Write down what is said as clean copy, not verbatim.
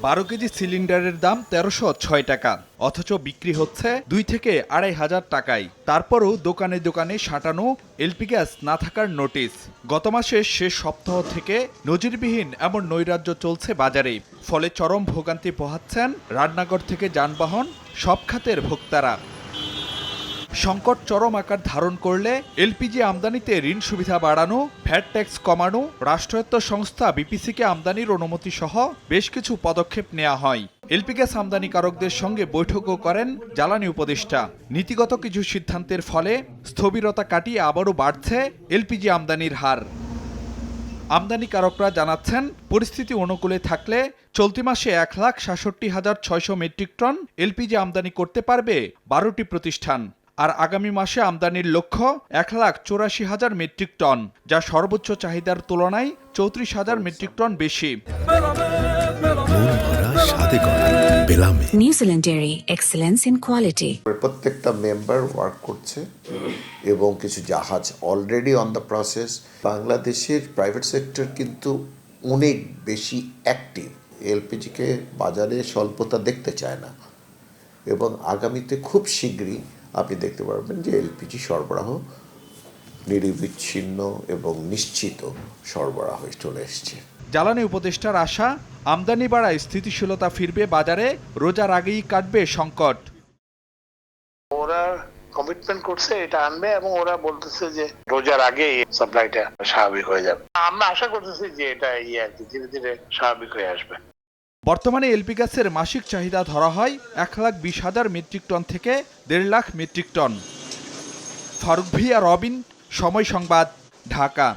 12 KG সিলিন্ডারের দাম 1306 টাকা, অথচ বিক্রি হচ্ছে 2 থেকে 2500 টাকায়। তারপরও দোকানে দোকানে সাঁটানো এলপি গ্যাস না থাকার নোটিশ। গত মাসের শেষ সপ্তাহ থেকে নজিরবিহীন এমন নৈরাজ্য চলছে বাজারে, ফলে চরম ভোগান্তি পোহাচ্ছেন রান্নাঘর থেকে যানবাহন সব খাতের ভোক্তারা। সংকট চরম আকার ধারণ করলে এলপিজি আমদানিতে ঋণ সুবিধা বাড়ানো, ভ্যাট ট্যাক্স কমানো, রাষ্ট্রায়ত্ত সংস্থা বিপিসিকে আমদানির অনুমতি সহ বেশ কিছু পদক্ষেপ নেওয়া হয়। এলপি গ্যাস আমদানিকারকদের সঙ্গে বৈঠকও করেন জ্বালানি উপদেষ্টা। নীতিগত কিছু সিদ্ধান্তের ফলে স্থবিরতা কাটিয়ে আবারও বাড়ছে এলপিজি আমদানির হার। আমদানিকারকরা জানাচ্ছেন, পরিস্থিতি অনুকূলে থাকলে চলতি মাসে 1,66,600 মেট্রিক টন এলপিজি আমদানি করতে পারবে 12টি প্রতিষ্ঠান। আর আগামী মাসে আমদানির লক্ষ্য 1,84,000 মেট্রিক টন, যা সর্বোচ্চ চাহিদার তুলনায় 34,000 মেট্রিক টন বেশি। New Zealand dairy, excellence in quality. প্রত্যেকটা মেম্বার ওয়ার্ক করছে এবং কিছু জাহাজ অলরেডি অন দ্য প্রসেস। বাংলাদেশের প্রাইভেট সেক্টর কিন্তু অনেক বেশি অ্যাক্টিভ, এলপিজিকে বাজারে স্বল্পতা দেখতে চায় না এবং আগামীতে খুব শীঘ্রই আপনি দেখতে পারবেন যে এলপিজি সরবরাহ নিরবিচ্ছিন্ন এবং নিশ্চিত সরবরাহ চলে এসছে। জ্বালানি উপদেষ্টার আশা, আমদানি বাড়ায় স্থিতিশীলতা ফিরবে বাজারে, রোজার আগেই কাটবে সংকট। ওরা কমিটমেন্ট করছে এটা আনবে এবং ওরা বলতেছে যে রোজার আগে সাপ্লাইটা স্বাভাবিক হয়ে যাবে। আমরা আশা করতেছি যে এটা ধীরে ধীরে স্বাভাবিক হয়ে আসবে। বর্তমানে এলপি গ্যাসের মাসিক চাহিদা ধরা হয় 1,20,000 মেট্রিক টন থেকে 1.5 লাখ মেট্রিক টন। ফারুক ভিয়া, রবিন, সময় সংবাদ, ঢাকা।